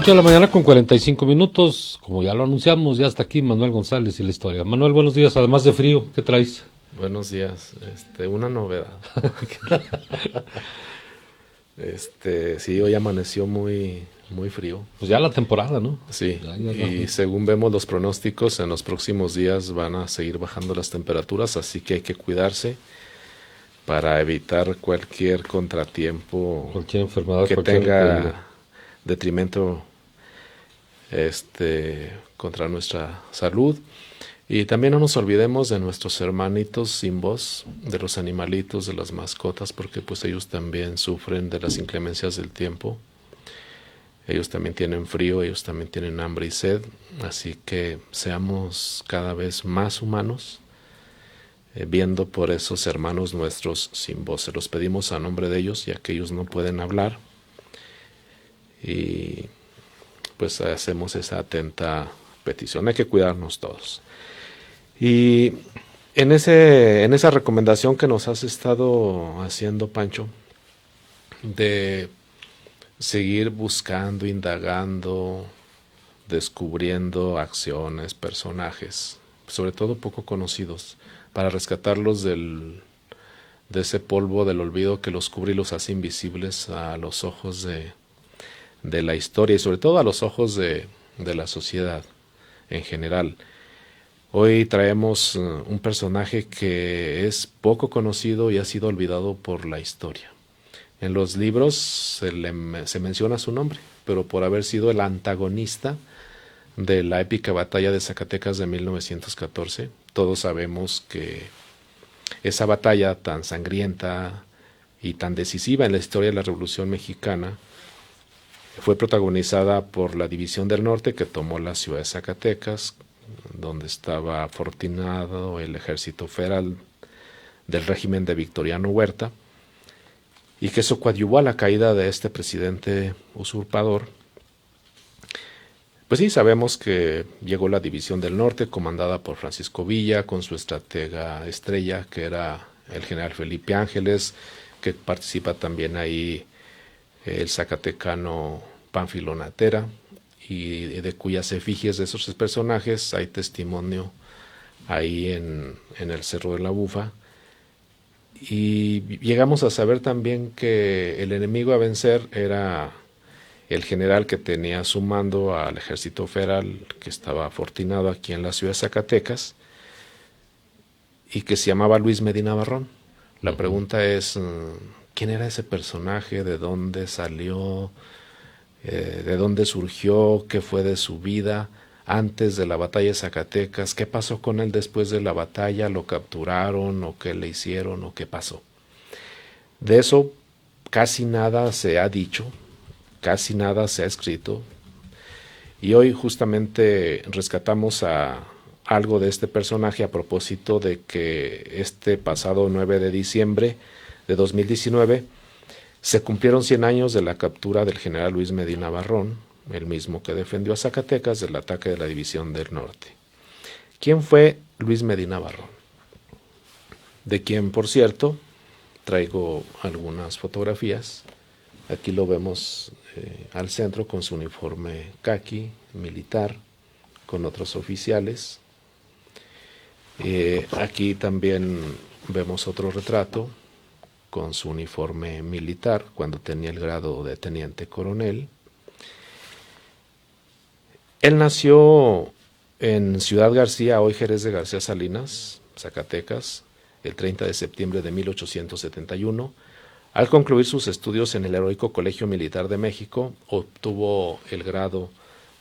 8 de la mañana con 45 minutos. Como ya lo anunciamos, ya está aquí Manuel González y la historia. Manuel, buenos días. Además de frío, ¿qué traes? Buenos días. Una novedad. Sí, hoy amaneció muy frío. Pues ya la temporada, ¿no? Sí, Ya. y según vemos los pronósticos, en los próximos días van a seguir bajando las temperaturas, así que hay que cuidarse para evitar cualquier contratiempo Cualquier enfermedad, que cualquier peligro. tenga detrimento contra nuestra salud. Y también no nos olvidemos de nuestros hermanitos sin voz, de los animalitos, de las mascotas, porque pues ellos también sufren de las inclemencias del tiempo. Ellos también tienen frío, ellos también tienen hambre y sed, así que seamos cada vez más humanos, viendo por esos hermanos nuestros sin voz. Se los pedimos a nombre de ellos, ya que ellos no pueden hablar, y pues hacemos esa atenta petición. Hay que cuidarnos todos. Y en esa recomendación que nos has estado haciendo, Pancho, de seguir buscando, indagando, descubriendo acciones, personajes, sobre todo poco conocidos, para rescatarlos de ese polvo del olvido que los cubre y los hace invisibles a los ojos de la historia y sobre todo a los ojos de la sociedad en general. Hoy traemos un personaje que es poco conocido y ha sido olvidado por la historia. En los libros se menciona su nombre, pero por haber sido el antagonista de la épica batalla de Zacatecas de 1914, todos sabemos que esa batalla tan sangrienta y tan decisiva en la historia de la Revolución Mexicana fue protagonizada por la División del Norte, que tomó la ciudad de Zacatecas, donde estaba fortinado el ejército federal del régimen de Victoriano Huerta, y que eso coadyuvó a la caída de este presidente usurpador. Pues sí, sabemos que llegó la División del Norte, comandada por Francisco Villa, con su estratega estrella, que era el general Felipe Ángeles, que participa también ahí el zacatecano Pánfilo Natera, y de cuyas efigies de esos personajes hay testimonio ahí en el Cerro de la Bufa. Y llegamos a saber también que el enemigo a vencer era el general que tenía a su mando al ejército federal, que estaba fortinado aquí en la ciudad de Zacatecas, y que se llamaba Luis Medina Barrón. La pregunta es, ¿quién era ese personaje? ¿De dónde salió? ¿De dónde surgió? ¿Qué fue de su vida antes de la batalla de Zacatecas? ¿Qué pasó con él después de la batalla? ¿Lo capturaron o qué le hicieron o qué pasó? De eso casi nada se ha dicho, casi nada se ha escrito, y hoy justamente rescatamos algo de este personaje a propósito de que este pasado 9 de diciembre de 2019 se cumplieron 100 años de la captura del general Luis Medina Barrón, el mismo que defendió a Zacatecas del ataque de la División del Norte. ¿Quién fue Luis Medina Barrón? De quien, por cierto, traigo algunas fotografías. Aquí lo vemos al centro con su uniforme caqui militar, con otros oficiales. Aquí también vemos otro retrato con su uniforme militar cuando tenía el grado de teniente coronel. Él nació en Ciudad García, hoy Jerez de García Salinas, Zacatecas, el 30 de septiembre de 1871. Al concluir sus estudios en el Heroico Colegio Militar de México, obtuvo el grado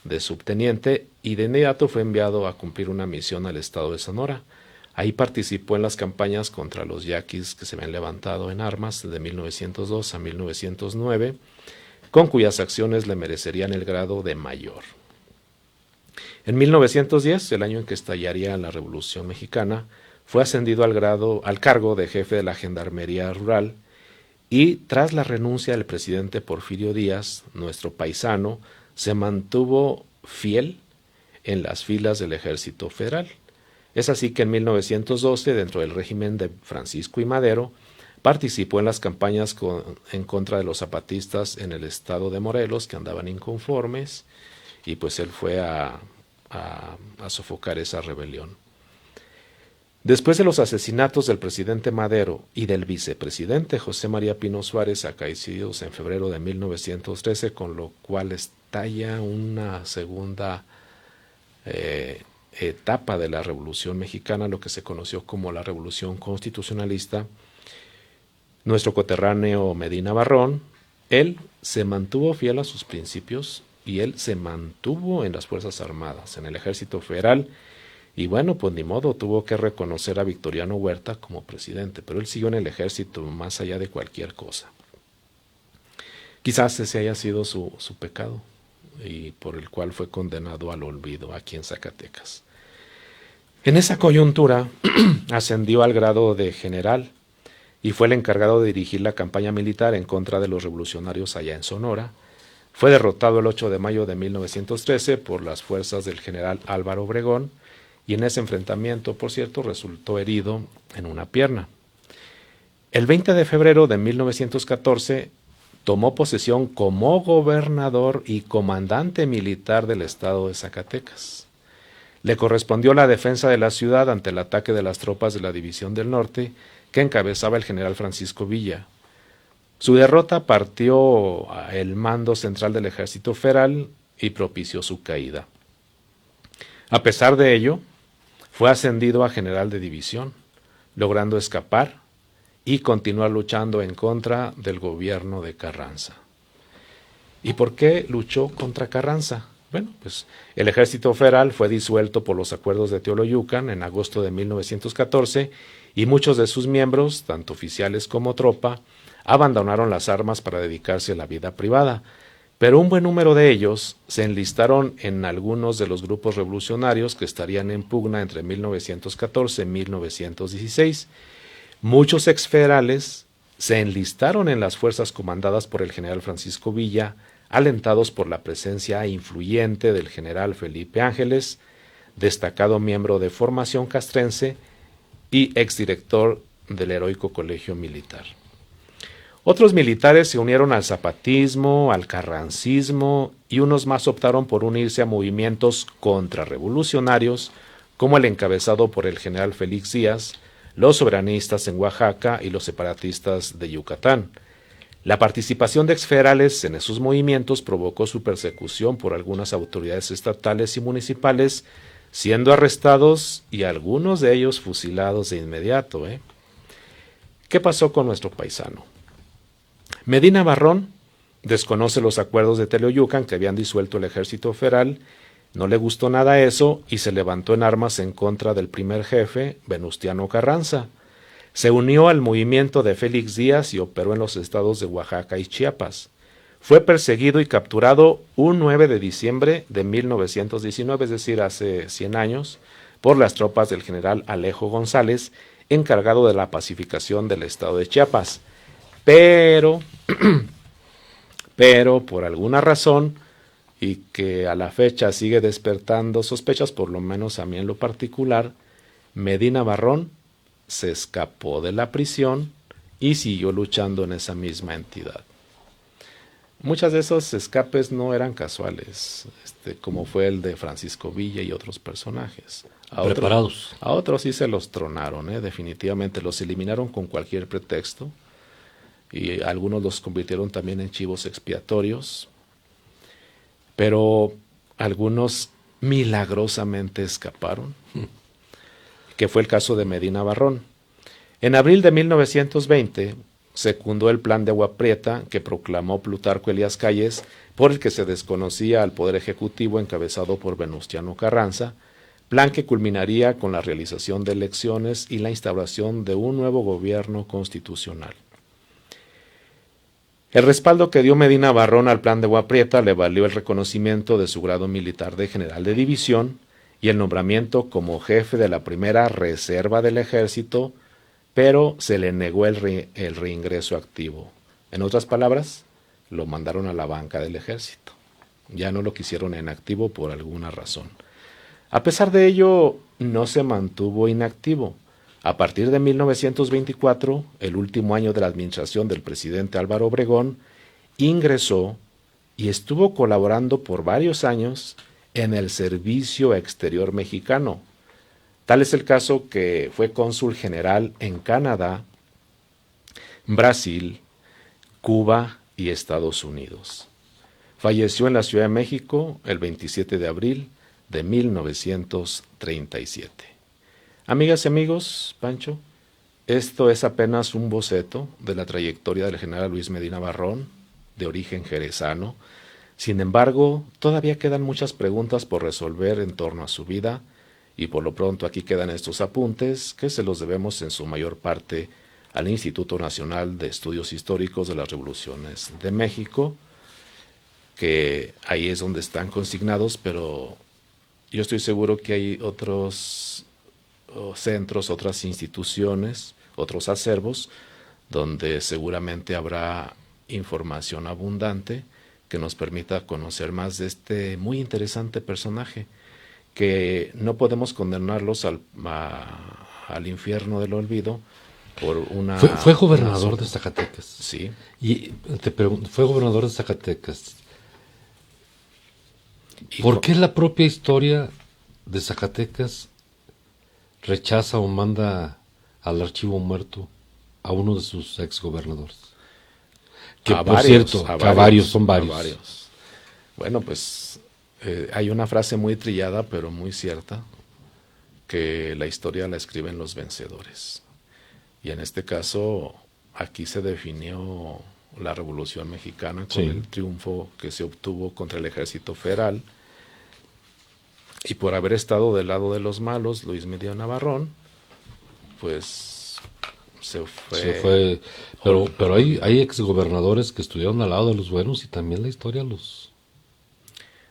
de subteniente y de inmediato fue enviado a cumplir una misión al estado de Sonora. Ahí participó en las campañas contra los yaquis que se habían levantado en armas de 1902 a 1909, con cuyas acciones le merecerían el grado de mayor. En 1910, el año en que estallaría la Revolución Mexicana, fue ascendido al cargo de jefe de la Gendarmería Rural, y tras la renuncia del presidente Porfirio Díaz, nuestro paisano se mantuvo fiel en las filas del Ejército Federal. Es así que en 1912, dentro del régimen de Francisco I. Madero, participó en las campañas en contra de los zapatistas en el estado de Morelos, que andaban inconformes, y pues él fue a sofocar esa rebelión. Después de los asesinatos del presidente Madero y del vicepresidente José María Pino Suárez, acaecidos en febrero de 1913, con lo cual estalla una segunda etapa de la Revolución Mexicana, lo que se conoció como la Revolución Constitucionalista, nuestro coterráneo Medina Barrón, él se mantuvo fiel a sus principios y él se mantuvo en las Fuerzas Armadas, en el Ejército Federal. Y bueno, pues ni modo, tuvo que reconocer a Victoriano Huerta como presidente, pero él siguió en el ejército más allá de cualquier cosa. Quizás ese haya sido su pecado, y por el cual fue condenado al olvido aquí en Zacatecas. En esa coyuntura ascendió al grado de general y fue el encargado de dirigir la campaña militar en contra de los revolucionarios allá en Sonora. Fue derrotado el 8 de mayo de 1913 por las fuerzas del general Álvaro Obregón, y en ese enfrentamiento, por cierto, resultó herido en una pierna. El 20 de febrero de 1914 tomó posesión como gobernador y comandante militar del estado de Zacatecas. Le correspondió la defensa de la ciudad ante el ataque de las tropas de la División del Norte, que encabezaba el general Francisco Villa. Su derrota partió el mando central del Ejército Federal y propició su caída. A pesar de ello, fue ascendido a general de división, logrando escapar y continuar luchando en contra del gobierno de Carranza. ¿Y por qué luchó contra Carranza? Bueno, pues el Ejército Federal fue disuelto por los acuerdos de Teoloyucan en agosto de 1914 y muchos de sus miembros, tanto oficiales como tropa, abandonaron las armas para dedicarse a la vida privada. Pero un buen número de ellos se enlistaron en algunos de los grupos revolucionarios que estarían en pugna entre 1914 y 1916. Muchos exfederales se enlistaron en las fuerzas comandadas por el general Francisco Villa, alentados por la presencia influyente del general Felipe Ángeles, destacado miembro de formación castrense y exdirector del heroico colegio militar. Otros militares se unieron al zapatismo, al carrancismo, y unos más optaron por unirse a movimientos contrarrevolucionarios, como el encabezado por el general Félix Díaz, los soberanistas en Oaxaca y los separatistas de Yucatán. La participación de exfederales en esos movimientos provocó su persecución por algunas autoridades estatales y municipales, siendo arrestados y algunos de ellos fusilados de inmediato. ¿Qué pasó con nuestro paisano? Medina Barrón desconoce los acuerdos de Teoloyucan que habían disuelto el Ejército Federal, no le gustó nada eso y se levantó en armas en contra del primer jefe, Venustiano Carranza. Se unió al movimiento de Félix Díaz y operó en los estados de Oaxaca y Chiapas. Fue perseguido y capturado un 9 de diciembre de 1919, es decir, hace 100 años, por las tropas del general Alejo González, encargado de la pacificación del estado de Chiapas. Pero por alguna razón, y que a la fecha sigue despertando sospechas, por lo menos a mí en lo particular, Medina Barrón se escapó de la prisión y siguió luchando en esa misma entidad. Muchos de esos escapes no eran casuales, como fue el de Francisco Villa y otros personajes. Preparados. A otros sí se los tronaron, definitivamente los eliminaron con cualquier pretexto. Y algunos los convirtieron también en chivos expiatorios, pero algunos milagrosamente escaparon, que fue el caso de Medina Barrón. En abril de 1920 secundó el plan de Agua Prieta que proclamó Plutarco Elías Calles, por el que se desconocía al Poder Ejecutivo encabezado por Venustiano Carranza, plan que culminaría con la realización de elecciones y la instauración de un nuevo gobierno constitucional. El respaldo que dio Medina Barrón al plan de Agua Prieta le valió el reconocimiento de su grado militar de general de división y el nombramiento como jefe de la primera reserva del ejército, pero se le negó el reingreso activo. En otras palabras, lo mandaron a la banca del ejército. Ya no lo quisieron en activo por alguna razón. A pesar de ello, no se mantuvo inactivo. A partir de 1924, el último año de la administración del presidente Álvaro Obregón, ingresó y estuvo colaborando por varios años en el Servicio Exterior Mexicano. Tal es el caso que fue cónsul general en Canadá, Brasil, Cuba y Estados Unidos. Falleció en la Ciudad de México el 27 de abril de 1937. Amigas y amigos, Pancho, esto es apenas un boceto de la trayectoria del general Luis Medina Barrón, de origen jerezano. Sin embargo, todavía quedan muchas preguntas por resolver en torno a su vida, y por lo pronto aquí quedan estos apuntes que se los debemos en su mayor parte al Instituto Nacional de Estudios Históricos de las Revoluciones de México, que ahí es donde están consignados, pero yo estoy seguro que hay otros centros, otras instituciones, otros acervos, donde seguramente habrá información abundante que nos permita conocer más de este muy interesante personaje, que no podemos condenarlos al infierno del olvido por una... Fue gobernador de Zacatecas. Sí. Y te pregunto, fue gobernador de Zacatecas. ¿Por qué la propia historia de Zacatecas rechaza o manda al archivo muerto a uno de sus exgobernadores? Que por cierto, son varios. Bueno, pues hay una frase muy trillada, pero muy cierta, que la historia la escriben los vencedores. Y en este caso, aquí se definió la Revolución Mexicana con el triunfo que se obtuvo contra el ejército federal. Y por haber estado del lado de los malos, Luis Medina Barrón, pues se fue. Pero hay exgobernadores que estuvieron al lado de los buenos y también la historia los...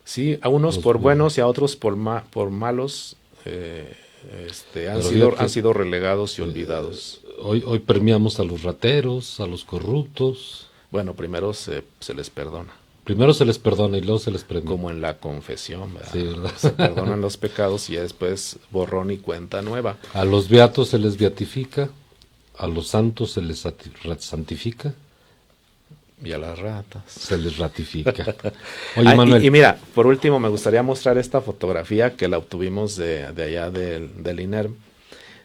Sí, a unos por buenos y a otros por malos han sido relegados y olvidados. Hoy premiamos a los rateros, a los corruptos. Bueno, primero se les perdona. Primero se les perdona y luego se les premia. Como en la confesión, ¿verdad? Sí, ¿verdad? Se perdonan los pecados y ya después borrón y cuenta nueva. A los beatos se les beatifica, a los santos se les santifica. Y a las ratas se les ratifica. Oye, Manuel. Y mira, por último me gustaría mostrar esta fotografía que la obtuvimos de allá del INERM.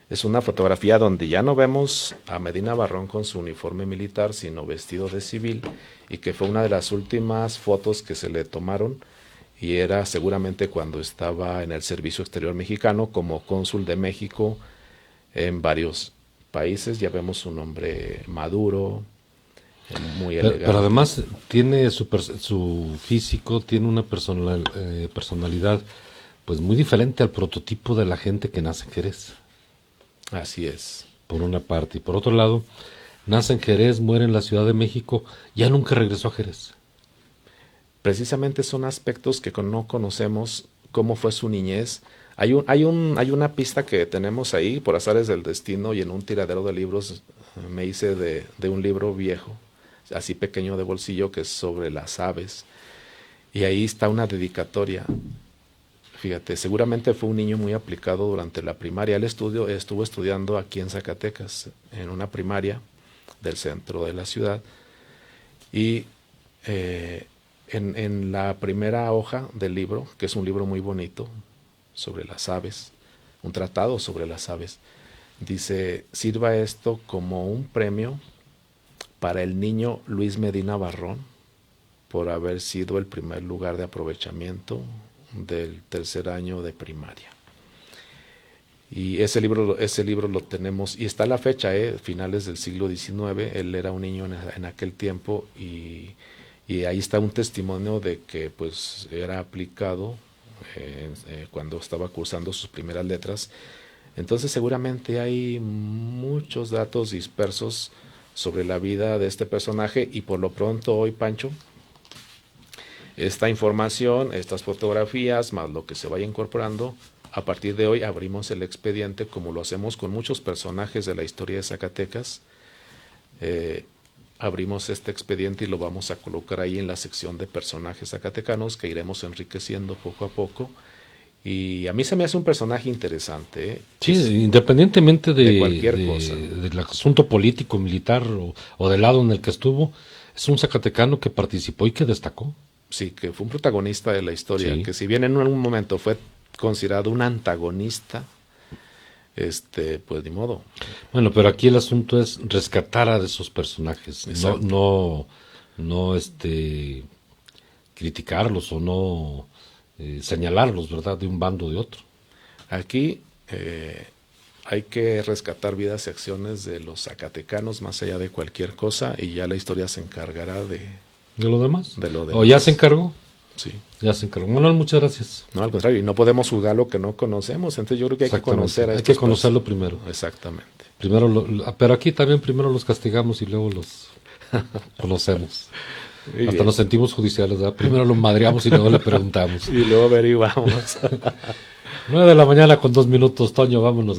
Es una fotografía donde ya no vemos a Medina Barrón con su uniforme militar, sino vestido de civil, y que fue una de las últimas fotos que se le tomaron, y era seguramente cuando estaba en el Servicio Exterior Mexicano como cónsul de México en varios países. Ya vemos un hombre maduro, muy elegante. Pero además tiene su físico, tiene una personalidad pues muy diferente al prototipo de la gente que nace en Jerez. Así es. Por una parte. Y por otro lado, nace en Jerez, muere en la Ciudad de México, ya nunca regresó a Jerez. Precisamente son aspectos que no conocemos, cómo fue su niñez. Hay una pista que tenemos ahí, por azares del destino, y en un tiradero de libros me hice de un libro viejo, así pequeño de bolsillo, que es sobre las aves. Y ahí está una dedicatoria. Fíjate, seguramente fue un niño muy aplicado durante la primaria. Él estuvo estudiando aquí en Zacatecas, en una primaria del centro de la ciudad. Y en la primera hoja del libro, que es un libro muy bonito sobre las aves, un tratado sobre las aves, dice: sirva esto como un premio para el niño Luis Medina Barrón por haber sido el primer lugar de aprovechamiento del tercer año de primaria. Y ese libro lo tenemos, y está la fecha, finales del siglo XIX. Él era un niño en aquel tiempo, y ahí está un testimonio de que pues era aplicado cuando estaba cursando sus primeras letras. Entonces seguramente hay muchos datos dispersos sobre la vida de este personaje, y por lo pronto hoy, Pancho, esta información, estas fotografías, más lo que se vaya incorporando, a partir de hoy abrimos el expediente, como lo hacemos con muchos personajes de la historia de Zacatecas. Abrimos este expediente y lo vamos a colocar ahí en la sección de personajes zacatecanos, que iremos enriqueciendo poco a poco, Y a mí se me hace un personaje interesante, ¿eh? Sí, independientemente de cualquier cosa. del asunto político, militar o del lado en el que estuvo, es un zacatecano que participó y que destacó. Sí, que fue un protagonista de la historia, Sí. que si bien en un momento fue considerado un antagonista, pues ni modo. Bueno, pero aquí el asunto es rescatar a esos personajes, Exacto. no criticarlos o no señalarlos, ¿verdad? De un bando o de otro. Aquí hay que rescatar vidas y acciones de los zacatecanos más allá de cualquier cosa y ya la historia se encargará ¿De lo demás? de lo ¿O ya demás. se encargó? Sí. Ya se encargó. Manuel, muchas gracias. No, al contrario, y no podemos juzgar lo que no conocemos, entonces yo creo que hay que Exactamente. conocer a Hay que estos conocerlo primero. Exactamente. Primero pero aquí también primero los castigamos y luego los conocemos. Muy Hasta bien. nos sentimos judiciales, ¿verdad? Primero lo madreamos y luego le preguntamos. Y luego averiguamos. 9 de la mañana con 2 minutos, Toño, vámonos.